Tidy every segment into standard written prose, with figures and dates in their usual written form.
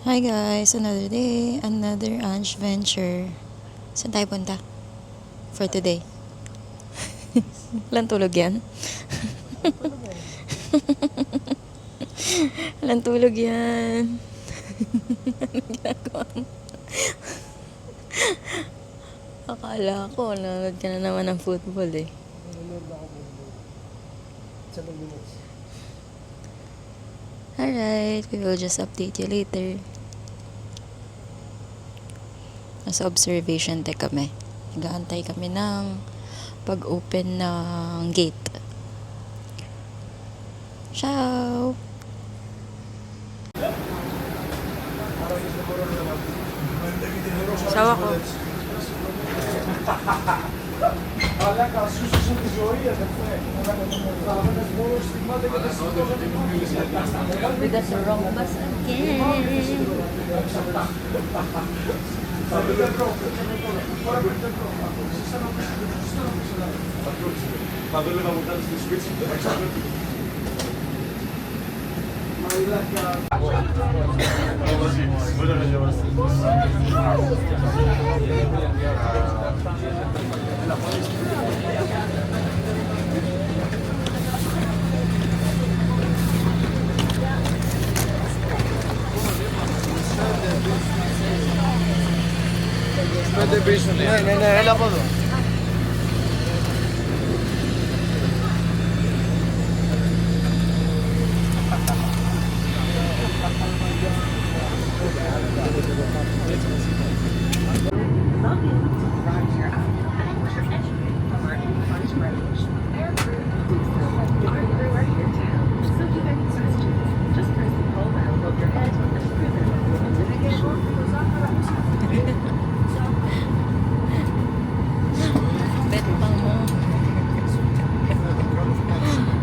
Hi guys, another day, another Ange venture. Saan tayo punta? For today. Walang tulog yan? Walang tulog yan. Anong ginagawa mo? Akala ko, nanonood ka na naman ng football eh. Nanonood ako football. 7 minutes. Alright, we will just update you later. Nasa observation deck kami. Nag-aantay kami ng pag-open ng gate. Ciao! Sawa ko. We got the wrong bus again. Nahihila po doon. Bet pa mo.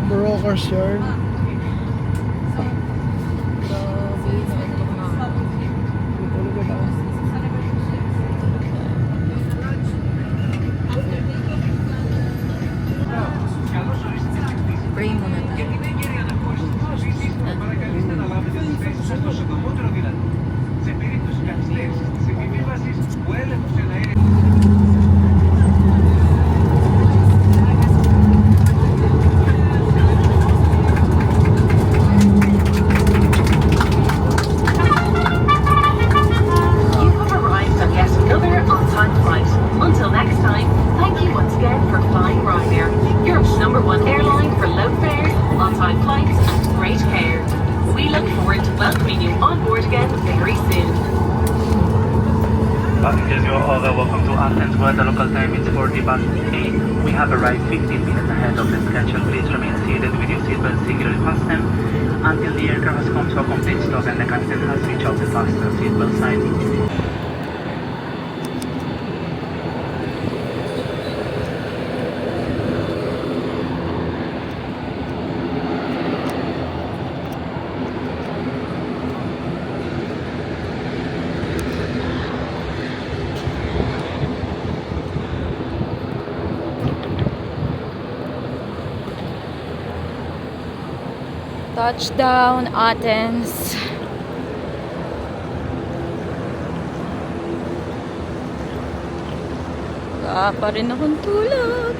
Broker's yard. Grabe, naantok na ako. Pray muna tayo. You have arrived on yet another on-time flight. Until next time, thank you once again for flying Ryanair, Europe's #1 airline for low fares, on-time flights and great care. We look forward to welcoming you on board again very soon. Passengers, you are all welcome to Athens, where the local time is 8. We have arrived 15 minutes ahead of the schedule. Please remain seated with your seatbelt securely fastened until the aircraft has come to a complete stop and the captain has switched off the fasten seatbelt sign. Touchdown, Athens. Wala pa rin akong tulog.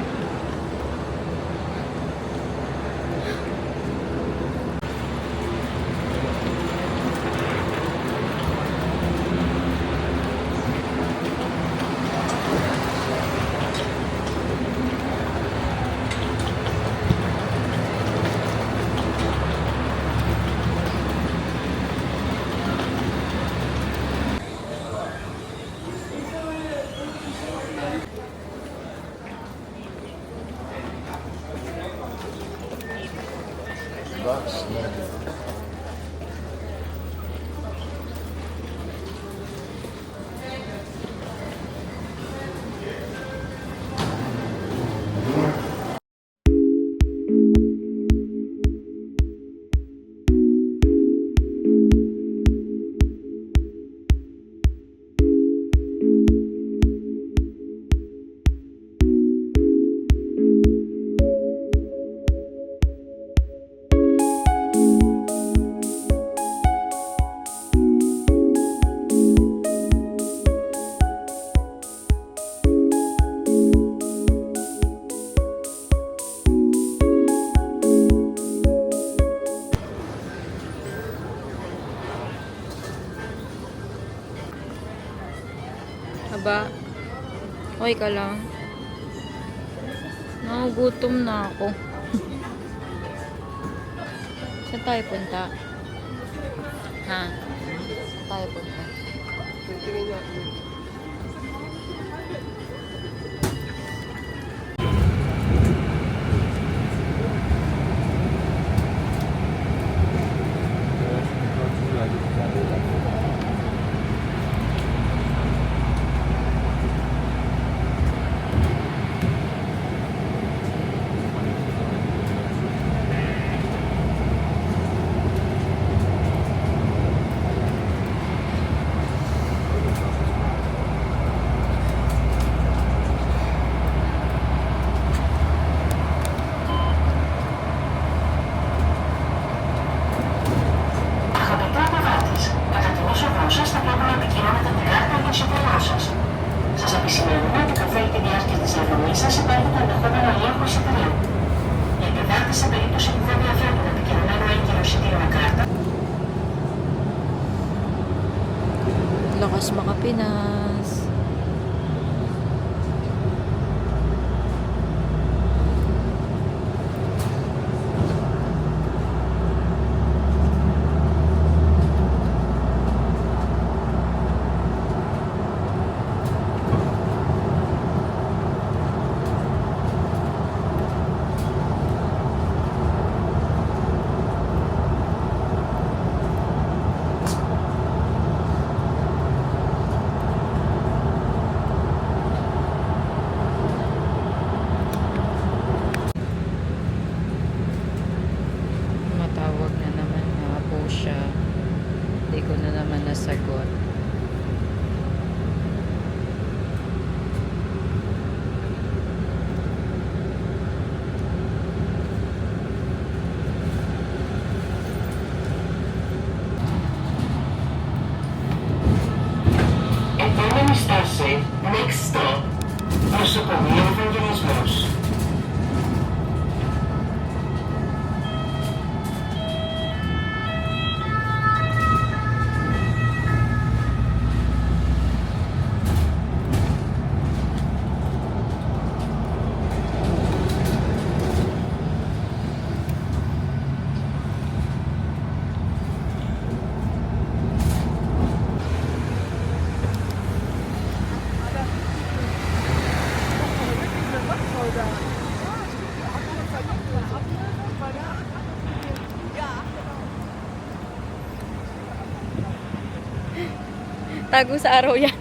Aba, okay ka lang? Nagugutom na ako. Saan tayo punta? Ha? Saan tayo punta? Tingin niya. Αγαπητοί επιβάτες, κατά την είσοδό σας θα πρέπει να επικυρώνετε την κάρτα για το εισιτήριό σας. Σας επισημαίνουμε ότι καθ' όλη τη διάρκεια της διαδρομής σας υπάρχει το ενδεχόμενο ελέγχου εισιτηρίου. Οι επιβάτες σε περίπτωση που δεν διαθέτουν επικυρωμένο έγκυρο εισιτήριο με κάρτα, Lakas makapinas. Matawag na naman nga po siya. Hindi ko na naman nasagot. επόμενη στάση, next stop, νοσοκομείο Ευαγγελισμός. Tago sa araw yan.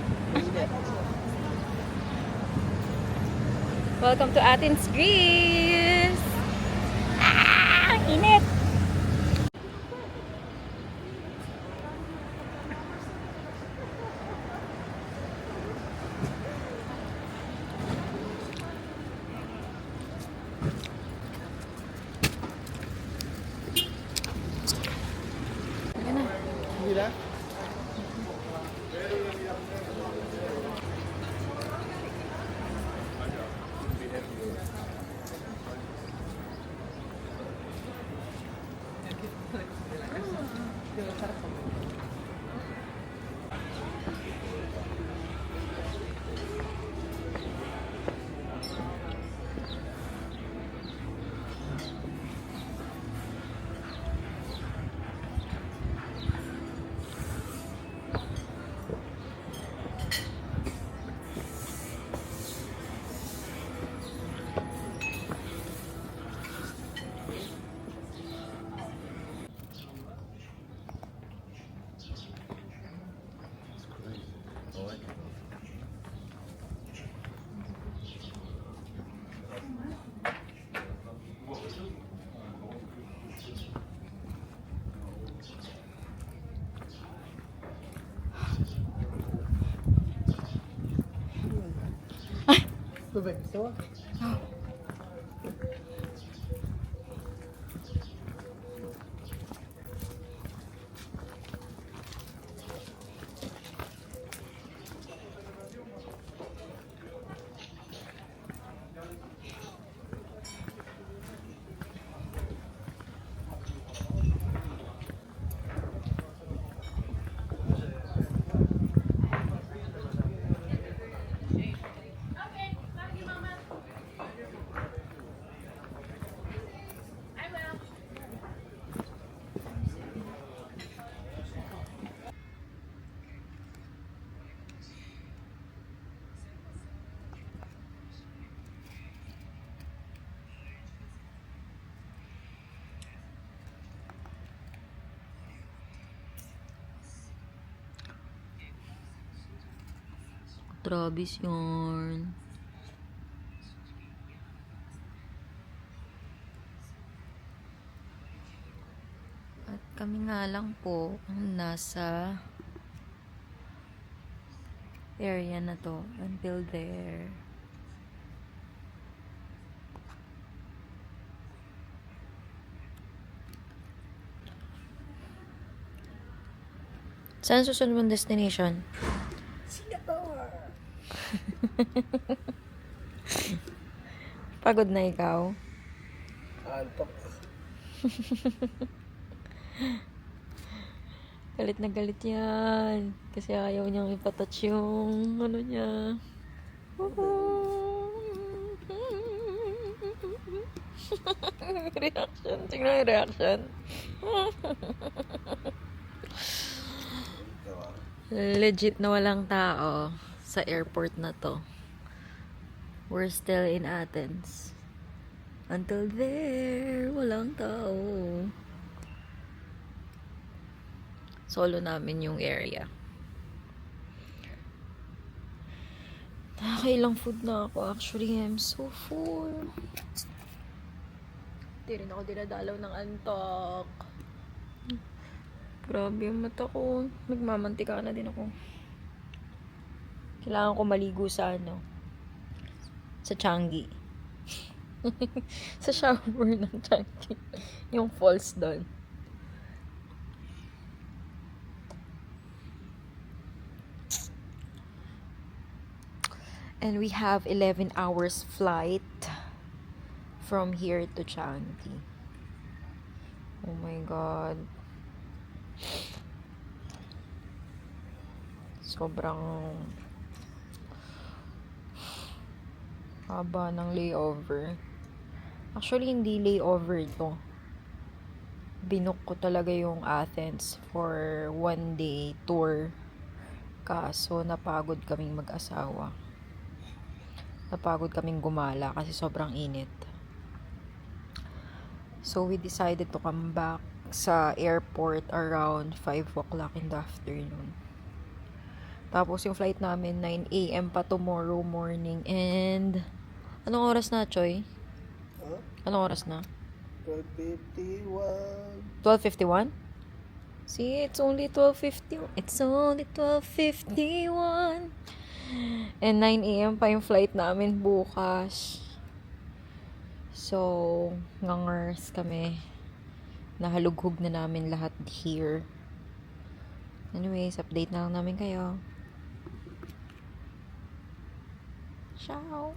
Welcome to Athens, Greece! Ah! Init! Hindi na? Tubig, gusto mo? Travis yarn. At kami nga lang po ang nasa area na to until there. Saan susunod mong destination? Singapore! Pagod na ikaw? Antok. Galit na galit yan. Kasi ayaw niyang ipatouch yung ano niya. Reaction. Tingnan yung reaction. Legit na walang tao sa airport na to. We're still in Athens. Until there, walang tao. Solo namin yung area. Nakakailang food na ako. Actually, I'm so full. Hindi rin ako dinadalaw ng antok. Grabe yung mata ko. Nagmamantika na din ako. Kailangan ko maligo sa ano? Sa Changi. Sa shower ng Changi. Yung falls doon. And we have 11 hours flight from here to Changi. Oh my God. Sobrang haba ng layover. Actually, hindi layover to. Binook ko talaga yung Athens for 1-day tour. Kaso, napagod kaming mag-asawa. Napagod kaming gumala kasi sobrang init. So, we decided to come back sa airport around 5 o'clock in the afternoon. Tapos yung flight namin 9 a.m. pa tomorrow morning. And anong oras na, Choy? Huh? Anong oras na? 12:51. 12:51? See, it's only 12:50. It's only 12:51. And 9 a.m. pa yung flight namin bukas. So, ngangers kami. Nahalughog na namin lahat here. Anyways, update na lang namin kayo. Ciao!